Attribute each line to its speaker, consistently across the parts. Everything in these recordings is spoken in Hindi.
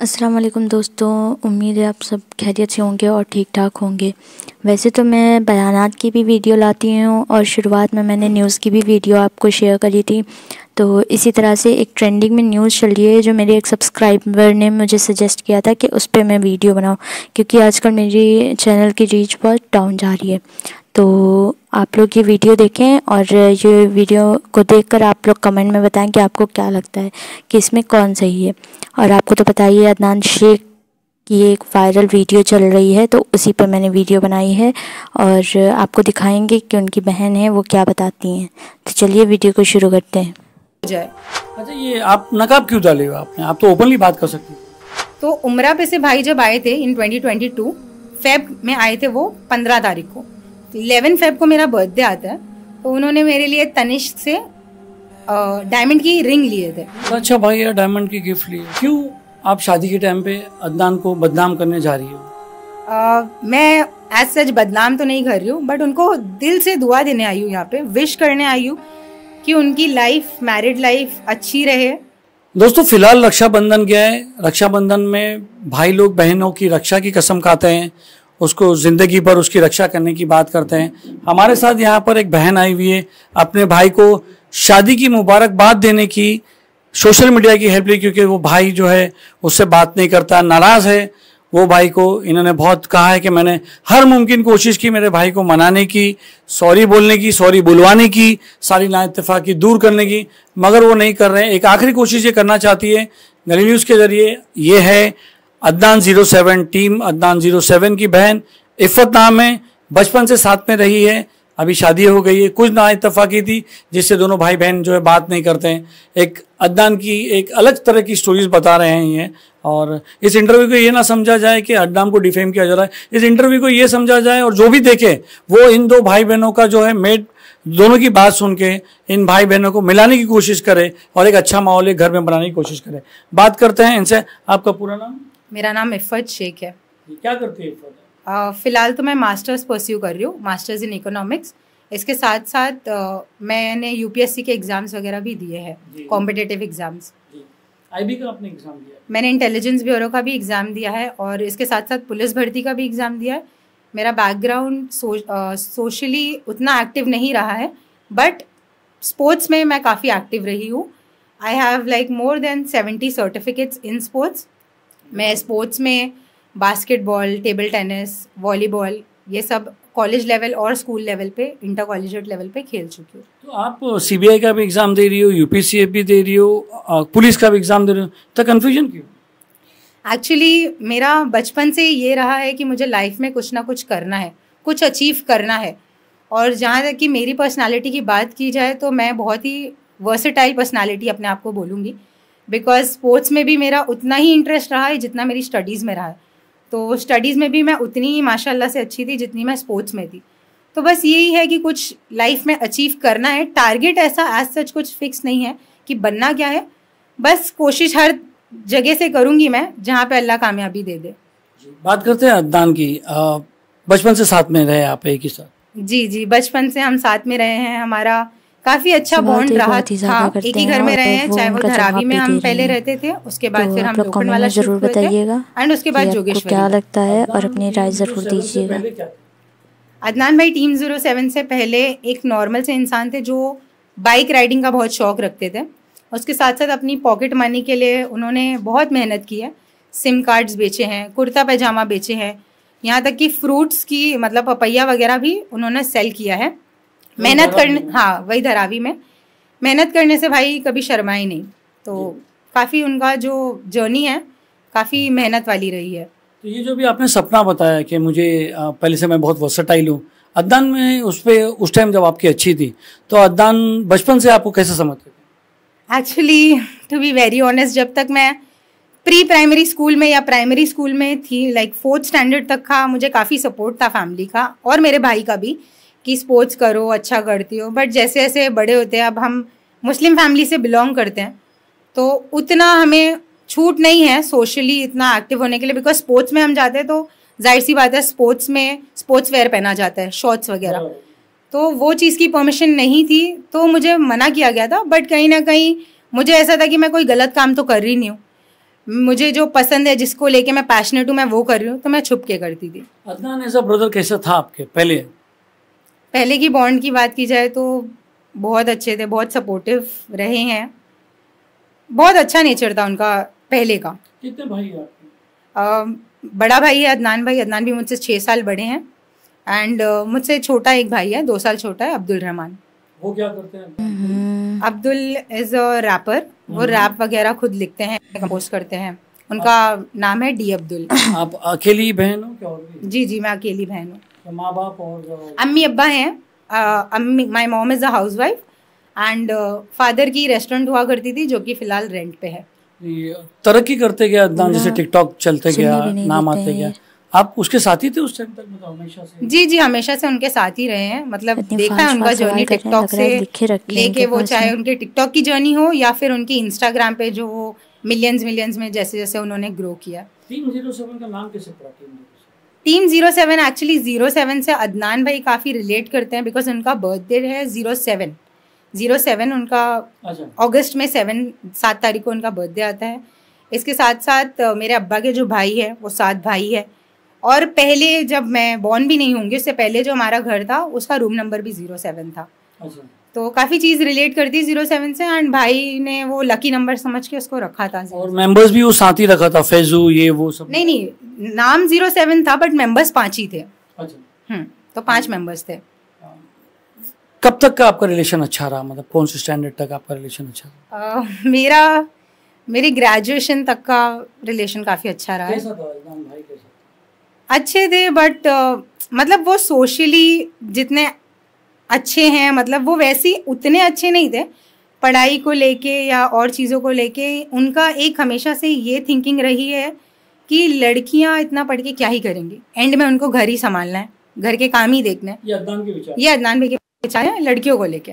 Speaker 1: अस्सलाम वालेकुम दोस्तों, उम्मीद है आप सब खैरियत से होंगे और ठीक ठाक होंगे। वैसे तो मैं बयानात की भी वीडियो लाती हूँ और शुरुआत में मैंने न्यूज़ की भी वीडियो आपको शेयर करी थी। तो इसी तरह से एक ट्रेंडिंग में न्यूज़ चल रही है जो मेरे एक सब्सक्राइबर ने मुझे सजेस्ट किया था कि उस पर मैं वीडियो बनाऊँ, क्योंकि आजकल मेरी चैनल की रीच बहुत डाउन जा रही है। तो आप लोग ये वीडियो देखें और ये वीडियो को देखकर आप लोग कमेंट में बताएं कि आपको क्या लगता है कि इसमें कौन सही है। और आपको तो पता ही है, अदनान शेख की एक वायरल वीडियो चल रही है, तो उसी पर मैंने वीडियो बनाई है और आपको दिखाएंगे कि उनकी बहन है वो क्या बताती हैं। तो चलिए वीडियो को शुरू करते हैं।
Speaker 2: अच्छा, ये आप नकाब क्यों डाले हो आपने? आप तो ओपनली बात कर सकती हैं।
Speaker 3: तो उमरा पे से भाई जब आए थे इन 2022 फेब में आए थे, वो 15 तारीख को, 11 फेब को मेरा बर्थडे आता है, तो उन्होंने मेरे लिए तनिष्क से डायमंड की रिंग लिए थे।
Speaker 2: अच्छा भाई, यार डायमंड की गिफ्ट लिए, क्यों आप शादी के टाइम पे अदनान को बदनाम करने जा रही हो?
Speaker 3: मैं एज सच बदनाम तो नहीं कर रही हूँ, बट उनको दिल से दुआ देने आई हूँ, यहाँ पे विश करने आई हूँ कि उनकी लाइफ, मैरिड लाइफ अच्छी रहे।
Speaker 2: दोस्तों, फिलहाल रक्षाबंधन गया है। रक्षाबंधन में भाई लोग बहनों की रक्षा की कसम खाते हैं, उसको जिंदगी भर उसकी रक्षा करने की बात करते हैं। हमारे साथ यहाँ पर एक बहन आई हुई है, अपने भाई को शादी की मुबारकबाद देने की सोशल मीडिया की हेल्प ली, क्योंकि वो भाई जो है उससे बात नहीं करता, नाराज़ है। वो भाई को इन्होंने बहुत कहा है कि मैंने हर मुमकिन कोशिश की मेरे भाई को मनाने की, सॉरी बोलने की, सॉरी बुलवाने की, सारी नाइत्तेफाकी दूर करने की, मगर वो नहीं कर रहे हैं। एक आखिरी कोशिश ये करना चाहती है गली न्यूज़ के जरिए। ये है अदनान 07 टीम अदनान 07 की बहन इफ़त नाम है, बचपन से साथ में रही है, अभी शादी हो गई है। कुछ नाइत्तेफाकी थी जिससे दोनों भाई बहन जो है बात नहीं करते हैं। एक अदनान की एक अलग तरह की स्टोरीज बता रहे हैं ये, और इस इंटरव्यू को ये ना समझा जाए कि अदनान को डिफेम किया जा रहा है। इस इंटरव्यू को ये समझा जाए और जो भी देखे वो इन दो भाई बहनों का जो है दोनों की बात सुन के इन भाई बहनों को मिलाने की कोशिश करे और एक अच्छा माहौल घर में बनाने की कोशिश करे। बात करते हैं इनसे। आपका पूरा नाम?
Speaker 3: मेरा नाम इफ़त शेख है।
Speaker 2: क्या करती है इफ़त?
Speaker 3: फ़िलहाल तो मैं मास्टर्स परस्यू कर रही हूँ, मास्टर्स इन इकोनॉमिक्स। इसके साथ साथ मैंने यूपीएससी के एग्ज़ाम्स वगैरह भी दिए हैं, कॉम्पिटिटिव एग्ज़ाम्स।
Speaker 2: आईबी का आपने एग्ज़ाम दिया?
Speaker 3: मैंने इंटेलिजेंस ब्यूरो का भी एग्ज़ाम दिया है और इसके साथ साथ पुलिस भर्ती का भी एग्ज़ाम दिया है। मेरा बैकग्राउंड सोशली उतना एक्टिव नहीं रहा है, बट स्पोर्ट्स में मैं काफ़ी एक्टिव रही हूँ। I have like more than 70 certificates in sports. मैं स्पोर्ट्स में बास्केटबॉल, टेबल टेनिस, वॉलीबॉल, ये सब कॉलेज लेवल और स्कूल लेवल पे, इंटर कॉलेजिएट लेवल पे खेल चुकी हूँ।
Speaker 2: तो आप सीबीआई का भी एग्ज़ाम दे रही हो, यूपीसीए भी दे रही हो, पुलिस का भी एग्ज़ाम दे रही हो, तो कन्फ्यूजन क्यों?
Speaker 3: एक्चुअली मेरा बचपन से ये रहा है कि मुझे लाइफ में कुछ ना कुछ करना है, कुछ अचीव करना है। और जहाँ तक कि मेरी पर्सनालिटी की बात की जाए तो मैं बहुत ही वर्सेटाइल पर्सनालिटी अपने आप को बोलूँगी, बिकॉज स्पोर्ट्स में भी मेरा उतना ही इंटरेस्ट रहा है जितना मेरी स्टडीज़ में रहा है। तो स्टडीज़ में भी मैं उतनी ही माशाल्लाह से अच्छी थी जितनी मैं स्पोर्ट्स में थी। तो बस यही है कि कुछ लाइफ में अचीव करना है। टारगेट ऐसा एज सच कुछ फिक्स नहीं है कि बनना क्या है, बस कोशिश हर जगह से करूँगी मैं जहाँ पे अल्लाह कामयाबी दे दे।
Speaker 2: बात करते हैं अदनान की। बचपन से साथ में रहे आप एक ही साथ?
Speaker 3: जी, बचपन से हम साथ में रहे हैं, हमारा काफ़ी अच्छा बॉन्ड रहा था। एक ही घर में रहे हैं, चाहे वो धरावी में हम पहले रहते थे, उसके बाद फिर हम लोखंड वाला
Speaker 1: जरूर बताइएगा
Speaker 3: एंड उसके बाद जोगेश्वरी।
Speaker 1: क्या लगता है और अपनी राय जरूर दीजिएगा।
Speaker 3: अदनान भाई टीम 07 से पहले एक नॉर्मल से इंसान थे जो बाइक राइडिंग का बहुत शौक रखते थे। उसके साथ साथ अपनी पॉकेट मनी के लिए उन्होंने बहुत मेहनत की है। सिम कार्ड्स बेचे हैं, कुर्ता पैजामा बेचे हैं, यहाँ तक कि फ्रूट्स की मतलब पपैया वगैरह भी उन्होंने सेल किया है। मेहनत करने, हाँ वही धरावी में, मेहनत करने से भाई कभी शर्माए नहीं। तो काफ़ी उनका जो जर्नी है काफ़ी मेहनत वाली रही है।
Speaker 2: तो ये जो भी आपने सपना बताया कि मुझे पहले से मैं बहुत वर्सेटाइल हूँ, अदनान में उस टाइम जब आपकी अच्छी थी तो अदनान बचपन से आपको कैसे समझते थे?
Speaker 3: Actually to be very honest, जब तक मैं प्री प्राइमरी स्कूल में या प्राइमरी स्कूल में थी, लाइक 4th स्टैंडर्ड तक का, मुझे काफ़ी सपोर्ट था फैमिली का और मेरे भाई का भी कि स्पोर्ट्स करो, अच्छा करती हो। बट जैसे जैसे बड़े होते हैं, अब हम मुस्लिम फैमिली से बिलोंग करते हैं, तो उतना हमें छूट नहीं है सोशली इतना एक्टिव होने के लिए, बिकॉज स्पोर्ट्स में हम जाते हैं तो जाहिर सी बात है स्पोर्ट्स में स्पोर्ट्स वेयर पहना जाता है, शॉर्ट्स वगैरह, तो वो चीज़ की परमिशन नहीं थी, तो मुझे मना किया गया था। बट कहीं ना कहीं मुझे ऐसा था कि मैं कोई गलत काम तो कर रही नहीं हूँ। मुझे जो पसंद है, जिसको लेके मैं पैशनेट हूँ, मैं वो कर रही हूँ, तो मैं छुप के करती थी।
Speaker 2: अदनान एज अ ब्रदर कैसा था आपके
Speaker 3: पहले की बॉन्ड की बात की जाए तो बहुत अच्छे थे, बहुत सपोर्टिव रहे हैं, बहुत अच्छा नेचर था उनका पहले का।
Speaker 2: कितने भाई हैं आपके?
Speaker 3: बड़ा भाई है अदनान भाई, अदनान भी मुझसे 6 साल बड़े हैं। एंड मुझसे छोटा एक भाई है, 2 साल छोटा है, अब्दुल रहमान।
Speaker 2: वो क्या करते हैं?
Speaker 3: अब्दुल इज अ रैपर, वो रैप वगैरह खुद लिखते हैं, कंपोज करते हैं। उनका नाम है डी अब्दुल।
Speaker 2: आप अकेली बहन हो क्या? और भी?
Speaker 3: जी जी, मैं अकेली बहन हूँ।
Speaker 2: तो माँ बाप और
Speaker 3: अम्मी अब्बा हैं। अम्मी, my mom is a house wife and father की रेस्टोरेंट हुआ करती थी, जो कि फिलहाल रेंट पे है।
Speaker 2: तरक्की करते गया अदनान, जैसे टिकटॉक चलते गया,
Speaker 1: सुनने भी नहीं
Speaker 2: नाम
Speaker 1: देते
Speaker 2: आते
Speaker 1: हैं।
Speaker 2: गया। आप उसके साथ ही थे उस टाइम तक, मतलब हमेशा से?
Speaker 3: जी जी, हमेशा से उनके साथ ही रहे हैं। मतलब
Speaker 1: इतनी
Speaker 3: देखा है
Speaker 1: फास्ट
Speaker 3: उनका
Speaker 1: फास्ट
Speaker 3: जर्नी
Speaker 1: सवाल कर रहे हैं,
Speaker 3: टिकटॉक
Speaker 1: लग रहा है
Speaker 3: से
Speaker 1: लिखे रखे हैं
Speaker 3: लेके,
Speaker 1: इनके
Speaker 3: वो
Speaker 1: पास
Speaker 3: चाहे
Speaker 1: में।
Speaker 3: उनके टिकटॉक की जर्नी हो या फिर उनकी इंस्टाग्राम पे जो वो मिलियंस में जैसे जैसे उन्होंने ग्रो किया।
Speaker 2: टीम 07 का नाम कैसे पड़ा?
Speaker 3: टीम 07 एक्चुअली 07 से अदनान भाई काफ़ी रिलेट करते हैं, बिकॉज उनका बर्थडे है 07 उनका।
Speaker 2: अच्छा।
Speaker 3: अगस्त में 7 तारीख को उनका बर्थडे आता है। इसके साथ साथ मेरे अब्बा के जो भाई है वो 7 भाई है। और पहले जब मैं बॉर्न भी नहीं होंगी, उससे पहले जो हमारा घर था उसका रूम नंबर भी 07 था।
Speaker 2: अच्छा।
Speaker 3: तो काफ़ी चीज़ रिलेट करती है 07 से। एंड भाई ने वो लकी नंबर समझ के उसको रखा था।
Speaker 2: और मेंबर्स भी वो साथ ही रखा था, फैजू ये वो सब?
Speaker 3: नहीं, नाम 07 था बट मेंबर्स 5 ही थे।
Speaker 2: अच्छा।
Speaker 3: तो 5 मेंबर्स थे।
Speaker 2: कब तक का आपका रिलेशन अच्छा रहा, मतलब कौन से स्टैंडर्ड तक आपका रिलेशन अच्छा रहा?
Speaker 3: मेरी ग्रेजुएशन तक का रिलेशन काफ़ी अच्छा रहा है।
Speaker 2: कैसा था भाई, कैसा?
Speaker 3: अच्छे थे बट मतलब वो सोशली जितने अच्छे हैं, मतलब वो वैसे उतने अच्छे नहीं थे पढ़ाई को लेके या और चीज़ों को लेके। उनका एक हमेशा से ये थिंकिंग रही है कि लड़कियां इतना पढ़ के क्या ही करेंगी, एंड में उनको घर ही संभालना है, घर के काम ही देखना है।
Speaker 2: ये अदनान के विचार?
Speaker 3: ये अदनान भाई के विचार है लड़कियों को लेके।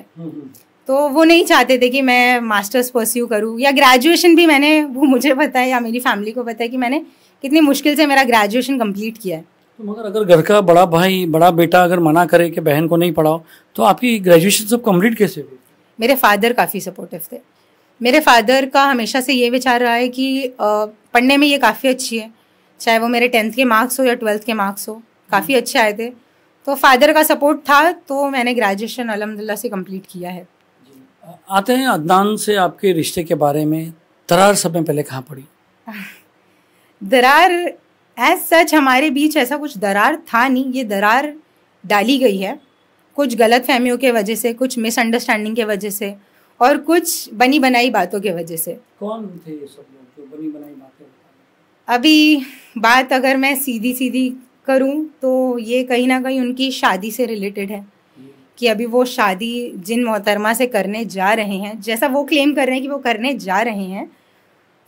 Speaker 3: तो वो नहीं चाहते थे कि मैं मास्टर्स परस्यू करूँ या ग्रेजुएशन भी। मैंने, वो मुझे पता है या मेरी फैमिली को पता है कि मैंने कितनी मुश्किल से मेरा ग्रेजुएशन कंप्लीट किया है।
Speaker 2: तो मगर अगर घर का बड़ा भाई, बड़ा बेटा अगर मना करे कि बहन को नहीं पढ़ाओ, तो आपकी ग्रेजुएशन सब कंप्लीट कैसे हुई?
Speaker 3: मेरे फादर काफ़ी सपोर्टिव थे। मेरे फादर का हमेशा से ये विचार रहा है कि पढ़ने में ये काफ़ी अच्छी है, चाहे वो मेरे 10th के मार्क्स हो या 12th के मार्क्स हो, काफ़ी अच्छे आए थे। तो फादर का सपोर्ट था, तो मैंने ग्रेजुएशन अल्हम्दुलिल्लाह से कंप्लीट किया है।
Speaker 2: आते हैं अदनान से आपके रिश्ते के बारे में। दरार सब में पहले कहाँ पड़ी?
Speaker 3: दरार एज सच हमारे बीच ऐसा कुछ दरार था नहीं। ये दरार डाली गई है कुछ गलत फहमियों के वजह से, कुछ मिसअंडरस्टैंडिंग के वजह से और कुछ बनी बनाई बातों के वजह से।
Speaker 2: कौन थे ये सब लोग जो बनी बनाई बातें?
Speaker 3: अभी बात अगर मैं सीधी सीधी करूं तो ये कहीं ना कहीं उनकी शादी से रिलेटेड है कि अभी वो शादी जिन मोहतरमा से करने जा रहे हैं, जैसा वो क्लेम कर रहे हैं कि वो करने जा रहे हैं,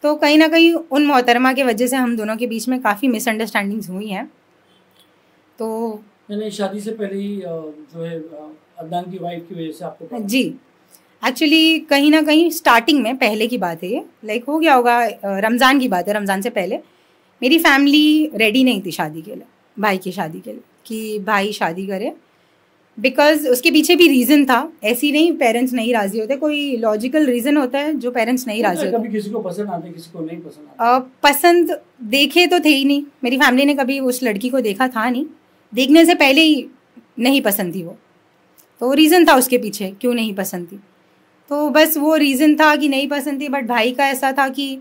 Speaker 3: तो कहीं ना कहीं उन मोहतरमा के वजह से हम दोनों के बीच में काफ़ी मिसअंडरस्टैंडिंग्स हुई हैं। तो
Speaker 2: मैंने शादी से पहले ही जो है अदनान की वाइफ की वजह से आपको?
Speaker 3: जी, एक्चुअली कहीं ना कहीं स्टार्टिंग में, पहले की बात है ये, लाइक हो गया होगा, रमज़ान की बात है, रमज़ान से पहले मेरी फैमिली रेडी नहीं थी शादी के लिए, भाई की शादी के लिए, कि भाई शादी करे। बिकॉज उसके पीछे भी रीज़न था, ऐसी नहीं पेरेंट्स नहीं राज़ी होते, कोई लॉजिकल रीज़न होता है जो पेरेंट्स नहीं राज़ी होते।
Speaker 2: कभी किसी को पसंद आते, किसी को नहीं पसंद आते?
Speaker 3: पसंद देखे तो थे ही नहीं, मेरी फैमिली ने कभी उस लड़की को देखा था नहीं, देखने से पहले ही नहीं पसंद थी वो। तो रीज़न था उसके पीछे क्यों नहीं पसंद थी, तो बस वो रीज़न था कि नहीं पसंद थी। बट भाई का ऐसा था कि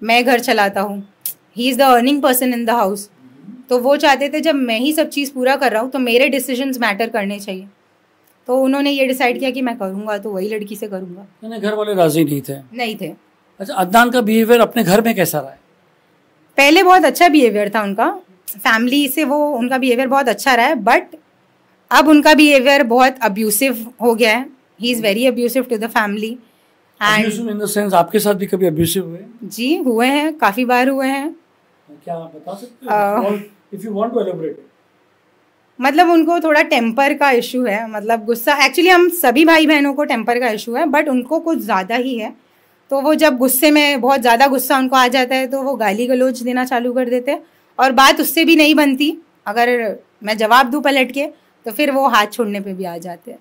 Speaker 3: मैं घर चलाता हूँ, he is the earning person in the house, तो वो चाहते थे जब मैं ही सब चीज़ पूरा कर रहा हूँ तो मेरे डिसीजंस मैटर करने चाहिए। तो उन्होंने ये डिसाइड किया कि मैं करूँगा तो वही लड़की से करूँगा।
Speaker 2: यानी घर वाले राज़ी नहीं थे?
Speaker 3: नहीं थे।
Speaker 2: अच्छा, अदनान का बिहेवियर अपने घर में कैसा रहा है?
Speaker 3: पहले बहुत अच्छा बिहेवियर था उनका, फैमिली से वो उनका बिहेवियर बहुत अच्छा रहा है, बट अब उनका बिहेवियर बहुत अब्यूसिव हो गया है। He is very abusive to the family.
Speaker 2: And in the sense आपके साथ भी कभी अब्यूसिव हुए?
Speaker 3: जी हुए हैं, काफ़ी बार हुए हैं।
Speaker 2: क्या आप बता सकते हो if you want to elaborate?
Speaker 3: मतलब उनको थोड़ा टेम्पर का इशू है, मतलब गुस्सा, एक्चुअली हम सभी भाई बहनों को टेम्पर का इशू है, बट उनको कुछ ज़्यादा ही है। तो वो जब गुस्से में, बहुत ज़्यादा गुस्सा उनको आ जाता है तो वो गाली गलौज देना चालू कर देते हैं, और बात उससे भी नहीं बनती, अगर मैं जवाब दूँ पलट के तो फिर वो हाथ छोड़ने पे भी आ जाते हैं।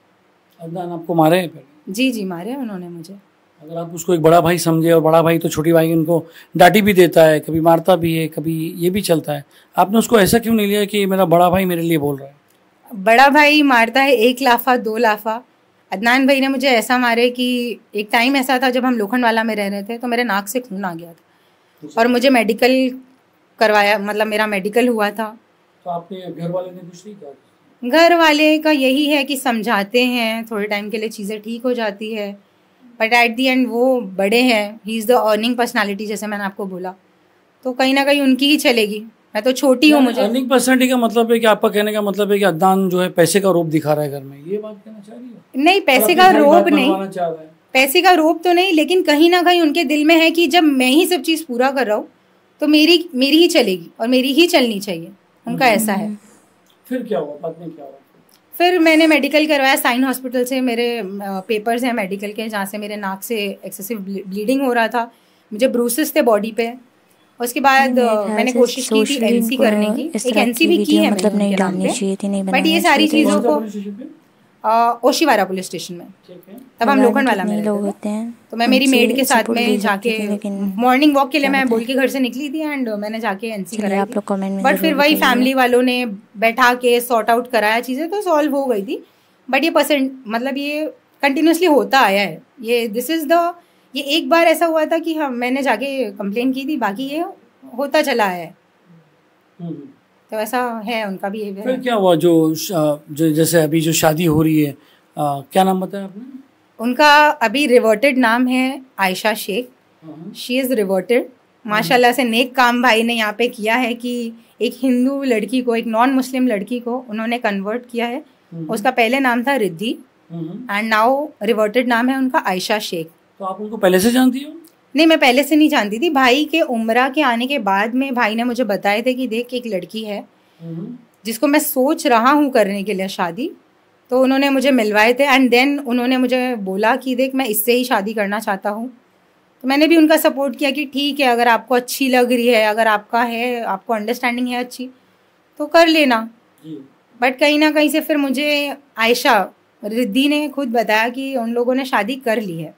Speaker 2: अदनान आपको मारे हैं पहले?
Speaker 3: जी जी, मारे हैं उन्होंने मुझे।
Speaker 2: अगर आप उसको एक बड़ा भाई समझे, और बड़ा भाई तो छोटी भाई उनको डांटी भी देता है, कभी मारता भी है, कभी ये भी चलता है, आपने उसको ऐसा क्यों नहीं लिया कि मेरा बड़ा भाई मेरे लिए बोल रहा है?
Speaker 3: बड़ा भाई मारता है 1 लाफा 2 लाफा। अदनान भाई ने मुझे ऐसा मारे कि एक टाइम ऐसा था जब हम लोखंडवाला में रह रहे थे, तो मेरे नाक से खून आ गया था और मुझे मेडिकल करवाया, मतलब मेरा मेडिकल हुआ था।
Speaker 2: तो आपने घर वाले ने कुछ नहीं किया?
Speaker 3: घर वाले का यही है कि समझाते हैं, थोड़े टाइम के लिए चीज़ें ठीक हो जाती है, बट एट दी एंड वो बड़े हैं, he is the earning personality, जैसे मैंने आपको बोला, तो कहीं ना कहीं उनकी ही चलेगी। मैं तो छोटी हूँ। मुझे
Speaker 2: अर्निंग पर्सनालिटी का मतलब है कि आपका कहने का मतलब है कि अदनान जो है पैसे का रोब दिखा रहा है घर में, ये बात कहना चाह रही है?
Speaker 3: नहीं, पैसे का रोब नहीं, पैसे का रोब तो नहीं, लेकिन कहीं ना कहीं उनके दिल में है कि जब मैं ही सब चीज़ पूरा कर रहा हूँ तो मेरी ही चलेगी और मेरी ही चलनी चाहिए, उनका ऐसा है।
Speaker 2: फिर क्या हुआ, बाद में क्या हुआ?
Speaker 3: फिर मैंने मेडिकल करवाया साइन हॉस्पिटल से, मेरे पेपर्स हैं मेडिकल के, जहाँ से मेरे नाक से एक्सेसिव ब्लीडिंग हो रहा था, मुझे ब्रूसेस थे बॉडी पे। उसके बाद मैंने कोशिश की थी एनसी करने की, एक एनसी भी की है
Speaker 1: मतलब नहीं डालनी चाहिए थी, नहीं
Speaker 3: बट ये सारी चीज़ों को ओशीवारा पुलिस स्टेशन में, तब हम लोखंडवाला में लोग होते हैं, तो मैं मेरी मेड के साथ में जाके मॉर्निंग वॉक के लिए मैं बोल के घर से निकली थी एंड मैंने जाके एनसी कराई थी। बट फिर वही फैमिली वालों ने बैठा के सॉर्ट आउट कराया, चीज़ें तो सॉल्व हो गई थी। बट ये मतलब ये कंटिन्यूसली होता आया है, ये एक बार ऐसा हुआ था कि मैंने जाके कंप्लेन की थी, बाकी ये होता चला है। तो ऐसा है उनका भी।
Speaker 2: फिर क्या हुआ जो जैसे अभी जो शादी हो रही है, क्या नाम बताया आपने?
Speaker 3: उनका अभी रिवर्टेड नाम है Ayesha Shaikh. She is reverted. माशाल्लाह से नेक काम भाई ने यहाँ पे किया है कि एक हिंदू लड़की को, एक नॉन मुस्लिम लड़की को उन्होंने कन्वर्ट किया है। उसका पहले नाम था रिद्धि एंड नाउ रिवर्टेड नाम है उनका आयशा शेख।
Speaker 2: तो आप उनको पहले से जानती हो?
Speaker 3: नहीं, मैं पहले से नहीं जानती थी। भाई के उम्रा के आने के बाद में भाई ने मुझे बताए थे कि देख एक लड़की है जिसको मैं सोच रहा हूँ करने के लिए शादी, तो उन्होंने मुझे मिलवाए थे एंड देन उन्होंने मुझे बोला कि देख मैं इससे ही शादी करना चाहता हूँ। तो मैंने भी उनका सपोर्ट किया कि ठीक है, अगर आपको अच्छी लग रही है, अगर आपको अंडरस्टैंडिंग है अच्छी, तो कर लेना। बट कहीं ना कहीं से फिर मुझे आयशा रिद्धि ने खुद बताया कि उन लोगों ने शादी कर ली है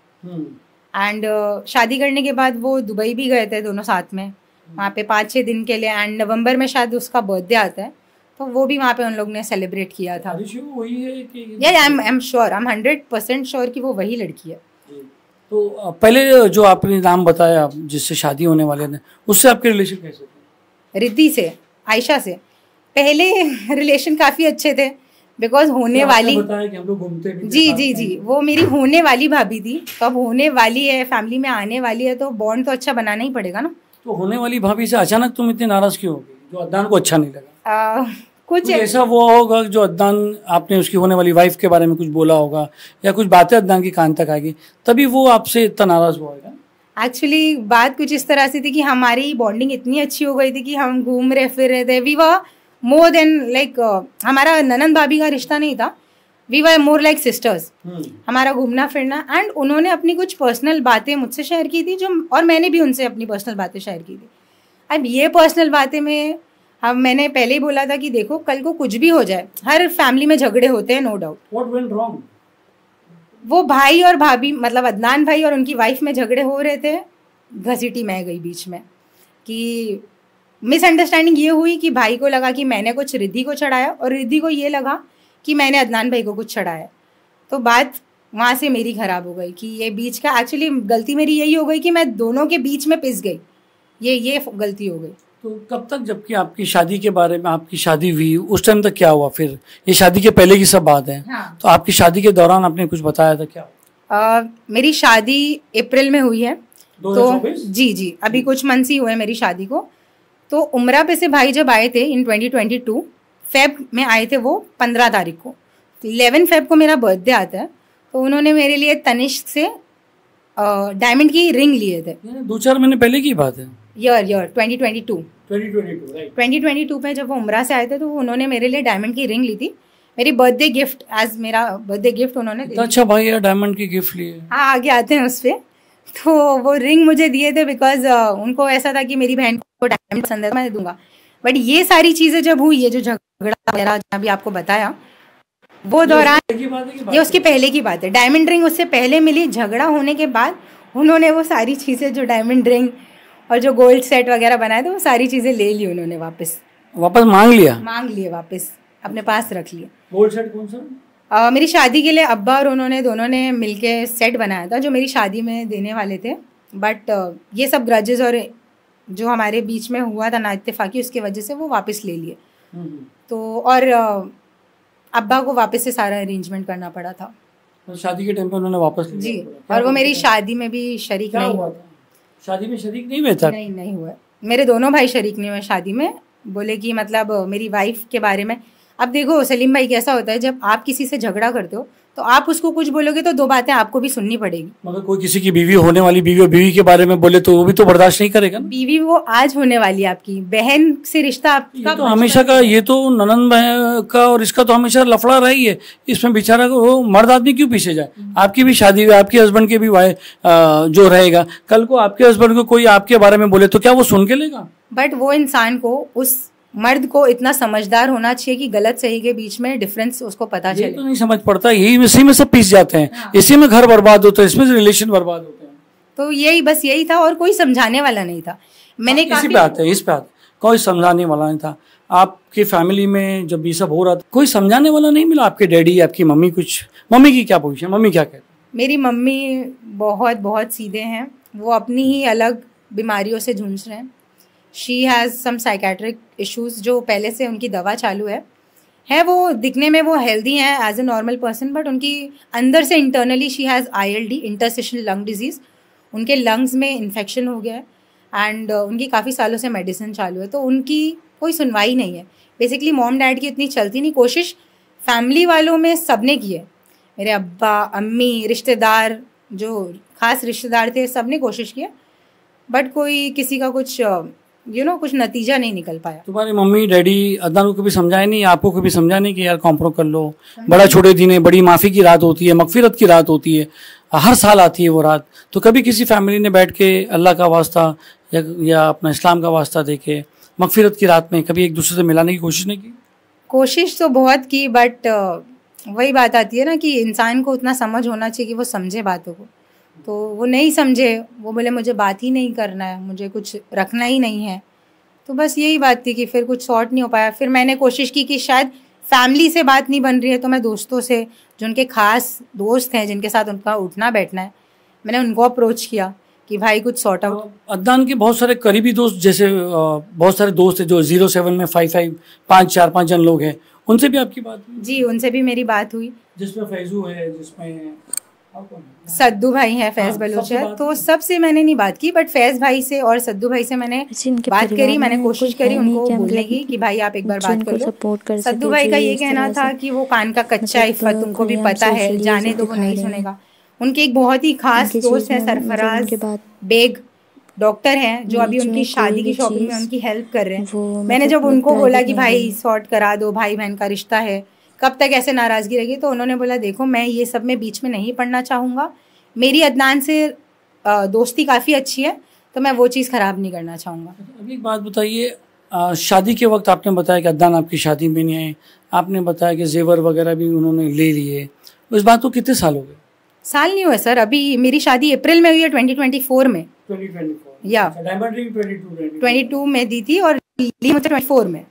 Speaker 3: एंड शादी करने के बाद वो दुबई भी गए थे दोनों साथ में, वहाँ पे 5-6 दिन के लिए, एंड नवंबर में शायद उसका बर्थडे आता है, तो वो भी वहाँ पे उन लोग ने सेलिब्रेट किया था।
Speaker 2: वही है कि
Speaker 3: या I am sure, I am 100% sure कि वो वही लड़की है।
Speaker 2: तो पहले जो आपने नाम बताया जिससे शादी होने वाले थे, उससे आपके रिलेशन कैसे थे?
Speaker 3: रिद्धि से, आयशा से पहले रिलेशन काफ़ी अच्छे थे, बिकॉज होने वाली,
Speaker 2: बताया कि हम लोग घूमते भी
Speaker 3: जी, वो मेरी होने वाली भाभी थी। तो अब होने वाली है, फैमिली में आने वाली है, तो बॉन्ड तो अच्छा बनाना ही पड़ेगा ना।
Speaker 2: तो होने वाली भाभी से अचानक तुम इतनी नाराज क्यों हो गई, जो अदनान को अच्छा नहीं लगा?
Speaker 3: कुछ
Speaker 2: ऐसा वो होगा जो अदनान, आपने उसकी होने वाली वाइफ के बारे में कुछ बोला होगा या कुछ बातें अदनान की कान तक आएगी, तभी वो आपसे इतना नाराज हुआ होगा।
Speaker 3: एक्चुअली बात कुछ इस तरह से थी कि हमारी बॉन्डिंग इतनी अच्छी हो गई थी कि हम घूम रहे फिर रहे थे। We were more than like, हमारा ननंद भाभी का रिश्ता नहीं था, we were more like sisters. हमारा घूमना फिरना, एंड उन्होंने अपनी कुछ पर्सनल बातें मुझसे शेयर की थी, जो और मैंने भी उनसे अपनी पर्सनल बातें शेयर की थी। अब ये पर्सनल बातें में मैंने पहले ही बोला था कि देखो कल को कुछ भी हो जाए, हर फैमिली में झगड़े होते हैं, no doubt.
Speaker 2: What went wrong?
Speaker 3: वो भाई और भाभी, मतलब अदनान भाई और उनकी वाइफ में झगड़े हो रहे थे, घसीटी मैं गई बीच में कि मिसअंडरस्टैंडिंग ये हुई कि भाई को लगा कि मैंने कुछ रिद्धि को चढ़ाया और रिद्धि को ये लगा कि मैंने अदनान भाई को कुछ चढ़ाया। तो बात वहाँ से मेरी ख़राब हो गई कि ये बीच का, एक्चुअली गलती मेरी यही हो गई कि मैं दोनों के बीच में पिस गई, ये गलती हो गई।
Speaker 2: तो कब तक, जबकि आपकी शादी के बारे में, आपकी शादी हुई उस टाइम तक क्या हुआ? फिर ये शादी के पहले की सब बात है।
Speaker 3: हाँ।
Speaker 2: तो आपकी शादी के दौरान आपने कुछ बताया था क्या?
Speaker 3: मेरी शादी अप्रैल में हुई है,
Speaker 2: 2024?
Speaker 3: तो जी अभी कुछ मंथ्स ही हुए मेरी शादी को। तो उम्रा पे से भाई जब आए थे इन 2022 फेब में आए थे, वो 15 तारीख को, 11 फेब को मेरा बर्थडे आता है, तो उन्होंने मेरे लिए तनिष्क से डायमंड की रिंग लिए थे।
Speaker 2: 2-4 महीने पहले की बात है।
Speaker 3: Year 2022
Speaker 2: right.
Speaker 3: 2022 में जब वो उम्रा से आए थे, तो उन्होंने मेरे लिए डायमंड की रिंग ली थी, मेरी बर्थडे गिफ्ट, एज मेरा बर्थडे गिफ्ट उन्होंने।
Speaker 2: अच्छा भाई यार, डायमंड की गिफ्ट लिए।
Speaker 3: हाँ, आगे आते हैं उस पर। तो वो रिंग मुझे दिए थे बिकॉज उनको ऐसा था कि मेरी बहन को डायमंड पसंद है, मैं दूंगा। बट ये सारी चीज़ें जब हुई, ये जो झगड़ा वगैरह अभी आपको बताया, वो दौरान
Speaker 2: ये
Speaker 3: ये उसकी पहले की बात है। डायमंड रिंग उससे पहले मिली, झगड़ा होने के बाद उन्होंने वो सारी चीज़ें जो डायमंड रिंग और जो गोल्ड सेट वगैरह बनाए थे वो सारी चीज़ें ले ली उन्होंने,
Speaker 2: वापस मांग
Speaker 3: लिए वापस अपने पास रख लिए।
Speaker 2: गोल्ड सेट कौन सा?
Speaker 3: मेरी शादी के लिए अब्बा और उन्होंने दोनों ने मिलके सेट बनाया था जो मेरी शादी में देने वाले थे, बट ये सब ग्रजेस और जो हमारे बीच में हुआ था ना इत्तेफाकी, उसकी वजह से वो वापस ले लिए। तो और अब्बा को वापस से सारा अरेंजमेंट करना पड़ा था।
Speaker 2: तो शादी के टाइम पे उन्होंने वापस ले
Speaker 3: जी, और वो मेरी शादी में भी शरीक नहीं हुआ।
Speaker 2: शादी में शरीक नहीं हुए था?
Speaker 3: नहीं हुआ। मेरे दोनों भाई शरीक नहीं हुए शादी में। बोले कि मतलब मेरी वाइफ के बारे में, अब देखो सलीम भाई कैसा होता है, जब आप किसी से झगड़ा करते हो तो आप उसको कुछ बोलोगे तो दो बातें आपको भी सुननी पड़ेगी।
Speaker 2: मगर कोई किसी की बीवी होने वाली बीवी और बीवी के बारे में बोले तो वो भी तो बर्दाश्त नहीं करेगा ना।
Speaker 3: बीवी वो आज होने वाली है आपकी बहन से रिश्ता आपका,
Speaker 2: ये तो हमेशा का, ये तो ननन बहन का और इसका तो हमेशा लफड़ा रहा ही है। इसमें बेचारा वो मर्द आदमी क्यों पीछे जाए? आपकी भी शादी हुई, आपके हस्बैंड के भी जो रहेगा, कल को आपके हस्बैंड को कोई आपके बारे में बोले तो क्या वो सुन के लेगा?
Speaker 3: बट वो इंसान को, उस मर्द को इतना समझदार होना चाहिए कि गलत सही के बीच में डिफरेंस उसको पता चले।
Speaker 2: तो नहीं समझ पड़ता, यही इसी में सब पीस जाते हैं। हाँ। इसी में घर बर्बाद होता है, इसमें रिलेशन बर्बाद होते हैं।
Speaker 3: तो यही बस यही था और कोई समझाने वाला नहीं था। मैंने
Speaker 2: इसी पे आते हैं, इस पे आते, कोई समझाने वाला नहीं था। आपकी फैमिली में जब ये सब हो रहा था कोई समझाने वाला नहीं मिला? आपके डैडी, आपकी मम्मी, कुछ मम्मी की क्या पोजीशन, मम्मी क्या कहती?
Speaker 3: मेरी मम्मी बहुत बहुत सीधे हैं, वो अपनी ही अलग बीमारियों से जूझ रहे हैं। She has some psychiatric issues जो पहले से उनकी दवा चालू है। वो दिखने में वो हेल्दी हैं as a normal person, but उनकी अंदर से internally she has ILD, interstitial lung disease. उनके लंग्स में इन्फेक्शन हो गया है एंड उनकी काफ़ी सालों से मेडिसिन चालू है, तो उनकी कोई सुनवाई नहीं है। बेसिकली मॉम डैड की इतनी चलती नहीं। कोशिश फैमिली वालों में सब ने की है, मेरे अब्बा अम्मी, रिश्तेदार, जो ख़ास रिश्तेदार थे, सब ने कोशिश की है, बट कोई किसी का कुछ कुछ नतीजा नहीं निकल पाया।
Speaker 2: तुम्हारी मम्मी डैडी अदनान को कभी समझाया नहीं, आपको कभी समझाया नहीं कि यार कॉम्प्रो कर लो? बड़ा छोटे दिन है, बड़ी माफ़ी की रात होती है, मगफिरत की रात होती है, हर साल आती है वो रात। तो कभी किसी फैमिली ने बैठ के अल्लाह का वास्ता या अपना इस्लाम का वास्ता दे के मगफिरत की रात में कभी एक दूसरे से मिलाने की कोशिश नहीं की?
Speaker 3: कोशिश तो बहुत की, बट वही बात आती है ना कि इंसान को उतना समझ होना चाहिए कि वो समझे बातों को। तो वो नहीं समझे, वो बोले मुझे बात ही नहीं करना है, मुझे कुछ रखना ही नहीं है। तो बस यही बात थी कि फिर कुछ सॉर्ट नहीं हो पाया। फिर मैंने कोशिश की कि शायद फैमिली से बात नहीं बन रही है तो मैं दोस्तों से, जो उनके खास दोस्त हैं जिनके साथ उनका उठना बैठना है, मैंने उनको अप्रोच किया कि भाई कुछ सॉर्ट आउट।
Speaker 2: अदनान के बहुत सारे करीबी दोस्त, जैसे बहुत सारे दोस्त हैं जो 07 में 55 4-5 जन लोग हैं, उनसे भी आपकी बात हुई?
Speaker 3: जी, उनसे भी मेरी बात हुई,
Speaker 2: जिसमें फैजू है, जिसमें
Speaker 3: सद्दू भाई है, फैज़ बलूच है। तो सबसे मैंने नहीं बात की, बट फैज़ भाई से और सद्दू भाई से मैंने बात करी। मैंने कोशिश करी उनको बोलने की कि भाई आप एक बार बात कर लो। सद्दू भाई का ये कहना था कि वो कान का कच्चा इफ़्फ़त, उनको भी पता है, जाने दो, वो नहीं सुनेगा। उनके एक बहुत ही खास दोस्त है सरफराज बेग, डॉक्टर हैं, जो अभी उनकी शादी की शॉपिंग में उनकी हेल्प कर रहे हैं। मैंने जब उनको बोला कि भाई सॉर्ट करा दो, भाई बहन का रिश्ता है, कब तक ऐसे नाराज़गी रहेगी, तो उन्होंने बोला देखो मैं ये सब में बीच में नहीं पड़ना चाहूँगा, मेरी अदनान से दोस्ती काफ़ी अच्छी है, तो मैं वो चीज़ ख़राब नहीं करना चाहूँगा।
Speaker 2: अभी एक बात बताइए, शादी के वक्त आपने बताया कि अदनान आपकी शादी में नहीं आए, आपने बताया कि जेवर वगैरह भी उन्होंने ले लिए, इस बात को कितने साल हो गए?
Speaker 3: साल नहीं हुए सर, अभी मेरी शादी अप्रैल में हुई है 2024 में।
Speaker 2: 2024
Speaker 3: या
Speaker 2: डायमंड रिंग
Speaker 3: 22 में दी थी और ली मुझे 24 में।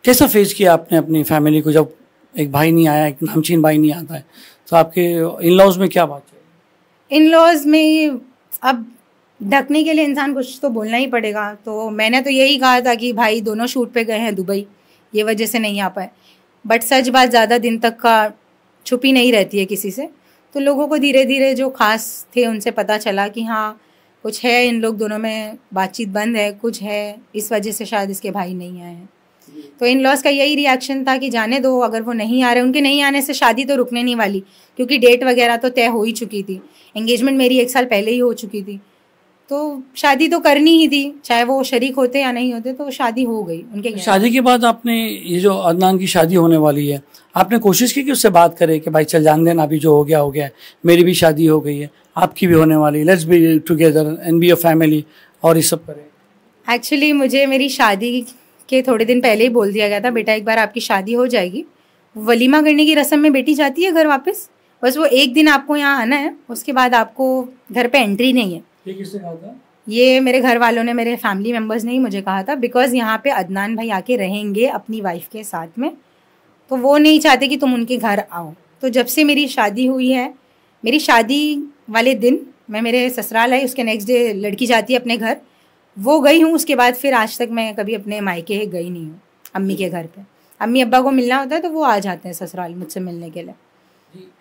Speaker 2: कैसा फेस किया आपने अपनी फैमिली को, जब एक भाई नहीं आया, एक नामचीन भाई नहीं आता है, तो आपके इन लॉज में क्या बात है?
Speaker 3: इन लॉज में अब ढकने के लिए इंसान कुछ तो बोलना ही पड़ेगा। तो मैंने तो यही कहा था कि भाई दोनों शूट पे गए हैं दुबई, ये वजह से नहीं आ पाए, बट सच बात ज़्यादा दिन तक का छुपी नहीं रहती है किसी से। तो लोगों को धीरे धीरे जो खास थे उनसे पता चला कि हाँ कुछ है, इन लोग दोनों में बातचीत बंद है, कुछ है, इस वजह से शायद इसके भाई नहीं आए हैं। तो इन लॉज का यही रिएक्शन था कि जाने दो, अगर वो नहीं आ रहे, उनके नहीं आने से शादी तो रुकने नहीं वाली, क्योंकि डेट वगैरह तो तय हो ही चुकी थी, एंगेजमेंट मेरी 1 साल पहले ही हो चुकी थी, तो शादी तो करनी ही थी, चाहे वो शरीक होते या नहीं होते, तो शादी हो गई उनके।
Speaker 2: शादी के बाद आपने, ये जो अदनान की शादी होने वाली है, आपने कोशिश की कि उससे बात करे कि भाई चल जान देना, अभी जो हो गया, मेरी भी शादी हो गई है, आपकी भी होने वाली है, let's be together and be a family, और ये सब करें?
Speaker 3: एक्चुअली मुझे मेरी शादी के थोड़े दिन पहले ही बोल दिया गया था, बेटा एक बार आपकी शादी हो जाएगी वलीमा करने की रस्म में बेटी जाती है घर वापस, बस वो एक दिन आपको यहाँ आना है, उसके बाद आपको घर पे एंट्री नहीं है।
Speaker 2: ये किसने कहा था?
Speaker 3: ये मेरे घर वालों ने, मेरे फैमिली मेम्बर्स ने ही मुझे कहा था, बिकॉज यहाँ पे अदनान भाई आके रहेंगे अपनी वाइफ के साथ में, तो वो नहीं चाहते कि तुम उनके घर आओ। तो जब से मेरी शादी हुई है, मेरी शादी वाले दिन मैं मेरे ससुराल आई, उसके नेक्स्ट डे लड़की जाती है अपने घर, वो गई हूँ। उसके बाद फिर आज तक मैं कभी अपने मायके गई नहीं हूँ अम्मी के घर पे। अम्मी अब्बा को मिलना होता है तो वो आ जाते हैं ससुराल मुझसे मिलने के लिए।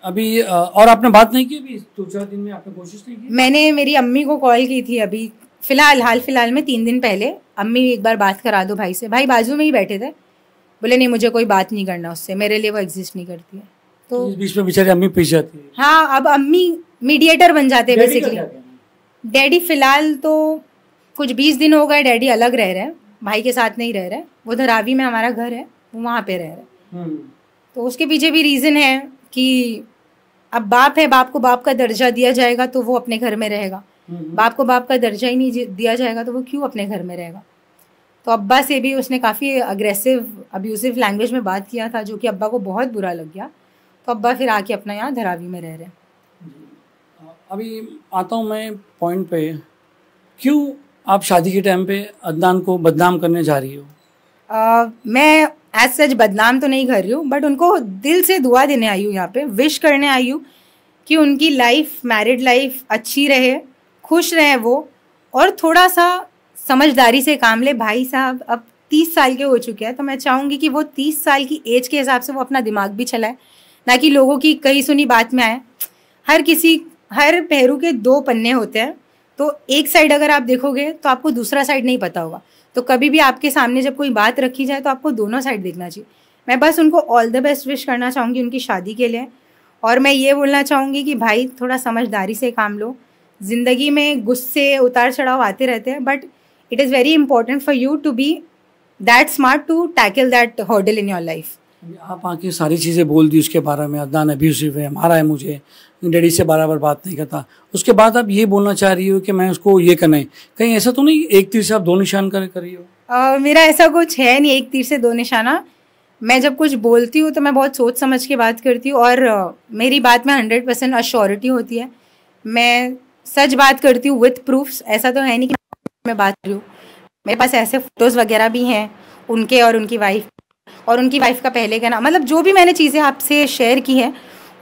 Speaker 2: अभी और आपने बात नहीं की अभी 2-4 दिन में? आपने कोशिश नहीं की?
Speaker 3: मैंने मेरी अम्मी को कॉल की थी अभी हाल फिलहाल में 3 दिन पहले। अम्मी एक बार बात करा दो भाई से। भाई बाजू में ही बैठे थे, बोले नहीं मुझे कोई बात नहीं करना उससे, मेरे लिए वो एग्जिस्ट नहीं करती है। तो
Speaker 2: इस बीच में बेचारी अम्मी पीछे जाती है।
Speaker 3: हाँ, अब अम्मी मीडिएटर बन जाते हैं बेसिकली। डैडी फिलहाल तो कुछ 20 दिन हो गए डैडी अलग रह रहे हैं, भाई के साथ नहीं रह रहे। वो धरावी में हमारा घर है, वो वहाँ पे रह रहे। तो उसके पीछे भी रीज़न है कि अब बाप है, बाप को बाप का दर्जा दिया जाएगा तो वो अपने घर में रहेगा, बाप को बाप का दर्जा ही नहीं दिया जाएगा तो वो क्यों अपने घर में रहेगा। तो अब्बा से भी उसने काफ़ी अग्रेसिव अब्यूसिव लैंग्वेज में बात किया था, जो कि अब्बा को बहुत बुरा लग गया। तो अब्बा फिर आके अपना यहाँ धरावी में रह रहे हैं।
Speaker 2: अभी आता हूँ मैं पॉइंट पे, क्यों आप शादी के टाइम पे अदनान को बदनाम करने जा रही हो?
Speaker 3: मैं एज सच बदनाम तो नहीं कर रही हूँ, बट उनको दिल से दुआ देने आई हूँ, यहाँ पे विश करने आई हूँ कि उनकी लाइफ, मैरिड लाइफ अच्छी रहे, खुश रहे वो, और थोड़ा सा समझदारी से काम ले। भाई साहब अब 30 साल के हो चुके हैं, तो मैं चाहूँगी कि वो 30 साल की एज के हिसाब से वो अपना दिमाग भी चलाए, ना कि लोगों की कही सुनी बात में आए। हर पहलू के 2 पन्ने होते हैं, तो एक साइड अगर आप देखोगे तो आपको दूसरा साइड नहीं पता होगा। तो कभी भी आपके सामने जब कोई बात रखी जाए तो आपको दोनों साइड देखना चाहिए। मैं बस उनको ऑल द बेस्ट विश करना चाहूँगी उनकी शादी के लिए, और मैं ये बोलना चाहूँगी कि भाई थोड़ा समझदारी से काम लो। ज़िंदगी में गुस्से उतार चढ़ाव आते रहते हैं, but it is very important for you to be that smart to tackle that hurdle in your life.
Speaker 2: आप आके सारी चीज़ें बोल दी उसके बारे में, अदनान अब्यूसिव है, मारा है मुझे, डैडी से बराबर बात नहीं करता, उसके बाद आप ये बोलना चाह रही हो कि मैं उसको ये करना है, कहीं ऐसा तो नहीं एक तीर से आप 2 निशान कर रही हो?
Speaker 3: मेरा ऐसा कुछ है नहीं, एक तीर से 2 निशाना। मैं जब कुछ बोलती हूँ तो मैं बहुत सोच समझ के बात करती हूँ, और मेरी बात में 100% अश्योरिटी होती है। मैं सच बात करती हूँ विथ प्रूफ्स। ऐसा तो है नहीं कि मैं बात कर रही हूँ, मेरे पास ऐसे फोटोज़ वगैरह भी हैं उनके और उनकी वाइफ, और उनकी वाइफ का पहले का नाम, मतलब जो भी मैंने चीज़ें आपसे शेयर की है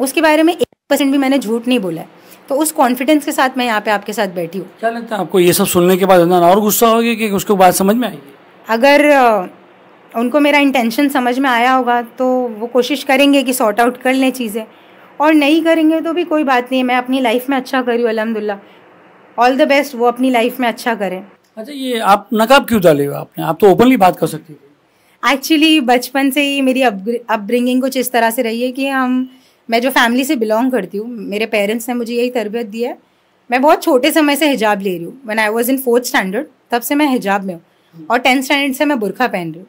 Speaker 3: उसके बारे में 1% भी मैंने झूठ नहीं बोला है। तो उस कॉन्फिडेंस के साथ मैं यहाँ पे आपके साथ बैठी हूँ।
Speaker 2: क्या लगता है आपको ये सब सुनने के बाद अदनान और गुस्सा होगी कि उसको बात समझ में आएगी?
Speaker 3: अगर उनको मेरा इंटेंशन समझ में आया होगा तो वो कोशिश करेंगे कि सॉर्ट आउट कर लें चीज़ें, और नहीं करेंगे तो भी कोई बात नहीं। मैं अपनी लाइफ में अच्छा करी हूँ अल्हम्दुलिल्लाह, ऑल द बेस्ट, वो अपनी लाइफ में अच्छा करें।
Speaker 2: अच्छा, ये आप नकाब क्यों डाले हो आपने? आप तो ओपनली बात कर सकती थी।
Speaker 3: एक्चुअली बचपन से ही मेरी अपब्रिंगिंग कुछ इस तरह से रही है कि मैं जो फैमिली से बिलोंग करती हूँ, मेरे पेरेंट्स ने मुझे यही तरबियत दी है। मैं बहुत छोटे समय से हिजाब ले रही हूँ। When I was in 4th standard तब से मैं हिजाब में हूँ, और 10th स्टैंडर्ड से मैं बुरखा पहन रही हूँ।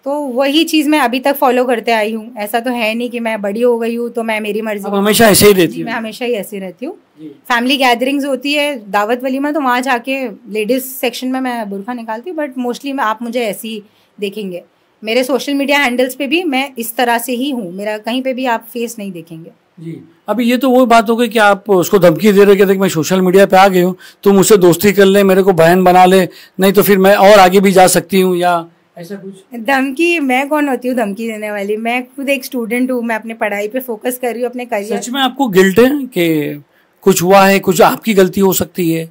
Speaker 3: तो वही चीज़ मैं अभी तक फॉलो करते आई हूँ। ऐसा तो है नहीं कि मैं बड़ी हो गई हूँ तो मैं मेरी मर्जी,
Speaker 2: हमेशा ऐसे ही रहती हूँ।
Speaker 3: मैं हमेशा ही ऐसी रहती हूँ। फैमिली गैदरिंग्स होती है, दावत वलीमा, तो वहाँ जाके लेडीज़ सेक्शन में मैं बुरखा निकालती हूँ, बट मोस्टली आप मुझे ऐसी देखेंगे। मेरे सोशल मीडिया हैंडल्स पे भी मैं इस तरह से ही हूँ, मेरा कहीं पे भी आप फेस नहीं देखेंगे।
Speaker 2: जी, अभी ये तो वो बात हो गई कि आप उसको धमकी दे रहे हो कि मैं सोशल मीडिया पे आ गई हूँ, तो मुझसे दोस्ती कर ले, मेरे को बहन बना ले, नहीं तो फिर मैं और आगे भी जा सकती हूँ, या ऐसा कुछ?
Speaker 3: धमकी मैं कौन होती हूँ धमकी देने वाली? मैं खुद एक स्टूडेंट हूँ, मैं अपने पढ़ाई पे फोकस कर रही हूँ, अपने करियर।
Speaker 2: सच में आपको गिल्ट है कि कुछ हुआ है, कुछ आपकी गलती हो सकती है?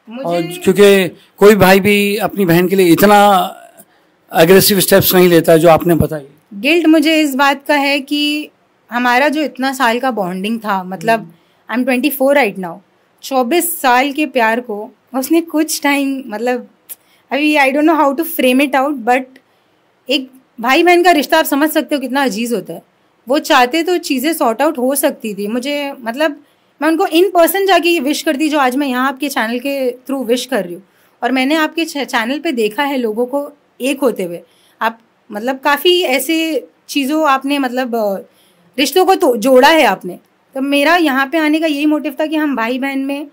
Speaker 2: और क्योंकि कोई भाई भी अपनी बहन के लिए इतना अग्रेसिव स्टेप्स नहीं लेता है जो आपने बताई।
Speaker 3: गिल्ट मुझे इस बात का है कि हमारा जो इतना साल का बॉन्डिंग था, मतलब आई एम 24 राइट नाउ, 24 साल के प्यार को उसने कुछ टाइम, मतलब अभी I don't know how to frame it out, but एक भाई बहन का रिश्ता आप समझ सकते हो कितना अजीज होता है। वो चाहते तो चीज़ें सॉर्ट आउट हो सकती थी। मुझे, मतलब मैं उनको इन पर्सन जाके विश करती जो आज मैं यहाँ आपके चैनल के थ्रू विश कर रही हूँ। और मैंने आपके चैनल पे देखा है लोगों को एक होते हुए। आप मतलब काफ़ी ऐसे चीज़ों आपने, मतलब रिश्तों को तो जोड़ा है आपने। तो मेरा यहाँ पे आने का यही मोटिव था कि हम भाई बहन में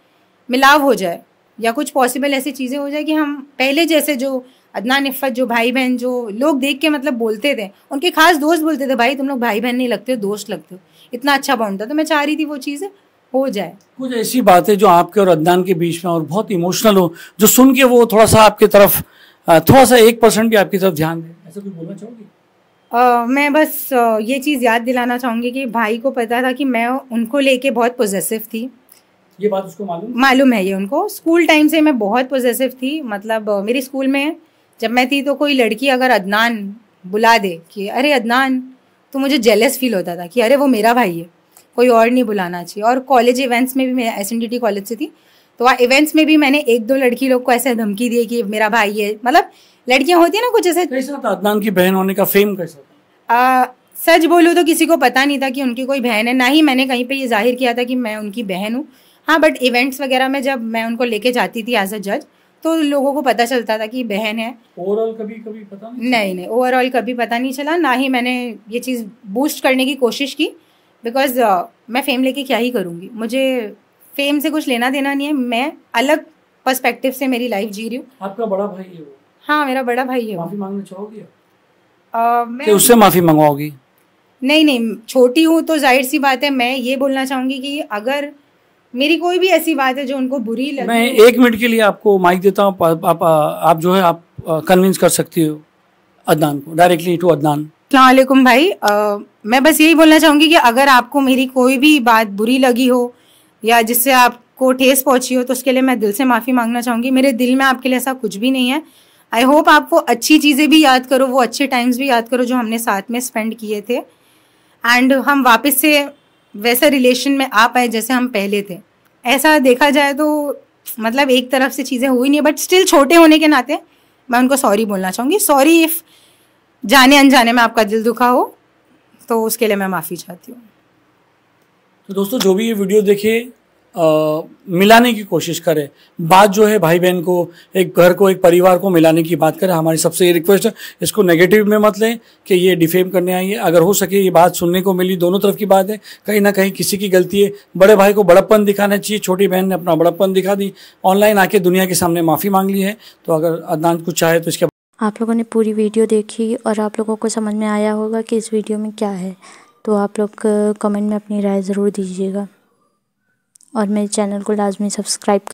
Speaker 3: मिलाव हो जाए, या कुछ पॉसिबल ऐसी चीज़ें हो जाए कि हम पहले जैसे जो अदनान इफ़्फ़त जो भाई बहन जो लोग देख के मतलब बोलते थे, उनके खास दोस्त बोलते थे भाई तुम लोग भाई बहन नहीं लगते हो, दोस्त लगते हो, इतना अच्छा बॉन्ड था। तो मैं चाह रही थी वो चीज़ें हो जाए।
Speaker 2: कुछ ऐसी बातें जो आपके और अदनान के बीच में और बहुत इमोशनल हो, जो सुन के वो थोड़ा सा आपकी तरफ थोड़ा सा 1% भी आपकी तरफ ध्यान दे, ऐसा कुछ बोलना चाहोगी?
Speaker 3: मैं बस ये चीज़ याद दिलाना चाहूँगी कि भाई को पता था कि मैं उनको लेके बहुत पॉजेसिव थी।
Speaker 2: ये बात उसको
Speaker 3: मालूम है ये उनको। स्कूल टाइम से मैं बहुत पॉजेसिव थी। मतलब मेरी स्कूल में जब मैं थी तो कोई लड़की अगर अदनान बुला दे कि अरे अदनान, तो मुझे जेलस फील होता था कि अरे वो मेरा भाई है, कोई और नहीं बुलाना चाहिए। और कॉलेज इवेंट्स में भी, मैं SNDT कॉलेज से थी, तो वहाँ इवेंट्स में भी मैंने 1-2 लड़की लोग को ऐसे धमकी दी कि मेरा भाई है। मतलब लड़कियाँ होती है ना कुछ ऐसे।
Speaker 2: कैसा था अदनान की बहन होने का फेम, कैसा था?
Speaker 3: सच बोलूँ तो किसी को पता नहीं था कि उनकी कोई बहन है, ना ही मैंने कहीं पे ये जाहिर किया था कि मैं उनकी बहन हूँ। हाँ, बट इवेंट्स वगैरह में जब मैं उनको लेके जाती थी एज अ जज, तो लोगों को पता चलता था कि बहन है।
Speaker 2: ओवरऑल कभी पता
Speaker 3: नहीं, ओवरऑल कभी पता नहीं चला। ना ही मैंने ये चीज़ बूस्ट करने की कोशिश की, बिकॉज मैं फेम लेके क्या ही करूँगी, मुझे फेम से कुछ लेना देना नहीं है। मैं अलग पर्सपेक्टिव से मेरी लाइफ जी रही हूँ।
Speaker 2: आपका बड़ा भाई है वो?
Speaker 3: हाँ, मेरा बड़ा भाई है।
Speaker 2: माफ़ी मांगना चाहोगी?
Speaker 3: मैं
Speaker 2: उससे माफ़ी मंगवाओगी?
Speaker 3: नहीं, छोटी हूँ तो जाहिर सी बात है। मैं ये बोलना चाहूँगी कि अगर मेरी कोई भी ऐसी बात है जो उनको बुरी लगी,
Speaker 2: मैं 1 मिनट के लिए आपको माइक देता हूँ। आप जो है आप कन्विंस कर सकती हो अदनान को, डायरेक्टली टू अदनान।
Speaker 3: अस्सलाम वालेकुम भाई। मैं बस यही बोलना चाहूँगी कि अगर आपको मेरी कोई भी बात बुरी लगी हो या जिससे आपको ठेस पहुँची हो, तो उसके लिए मैं दिल से माफ़ी मांगना चाहूँगी। मेरे दिल में आपके लिए ऐसा कुछ भी नहीं है। आई होप आप वो अच्छी चीज़ें भी याद करो, वो अच्छे टाइम्स भी याद करो जो हमने साथ में स्पेंड किए थे, एंड हम वापस से वैसे रिलेशन में आ पाए जैसे हम पहले थे। ऐसा देखा जाए तो मतलब एक तरफ से चीज़ें हुई नहीं, बट स्टिल छोटे होने के नाते मैं उनको सॉरी बोलना चाहूँगी। सॉरी इफ़ जाने अनजाने में आपका दिल दुखा हो, तो उसके लिए मैं माफ़ी चाहती हूँ।
Speaker 2: तो दोस्तों, जो भी ये वीडियो देखे मिलाने की कोशिश करे, बात जो है भाई बहन को, एक घर को, एक परिवार को मिलाने की बात करें। हमारी सबसे ये रिक्वेस्ट है, इसको नेगेटिव में मत लें कि ये डिफेम करने आई है। अगर हो सके ये बात सुनने को मिली, दोनों तरफ की बात है, कहीं ना कहीं किसी की गलती है। बड़े भाई को बड़प्पन दिखाना चाहिए, छोटी बहन ने अपना बड़प्पन दिखा दी, ऑनलाइन आके दुनिया के सामने माफ़ी मांग ली है। तो अगर अदनान कुछ चाहे तो इसके
Speaker 1: आप लोगों ने पूरी वीडियो देखी और आप लोगों को समझ में आया होगा कि इस वीडियो में क्या है, तो आप लोग कमेंट में अपनी राय ज़रूर दीजिएगा और मेरे चैनल को लाजमी सब्सक्राइब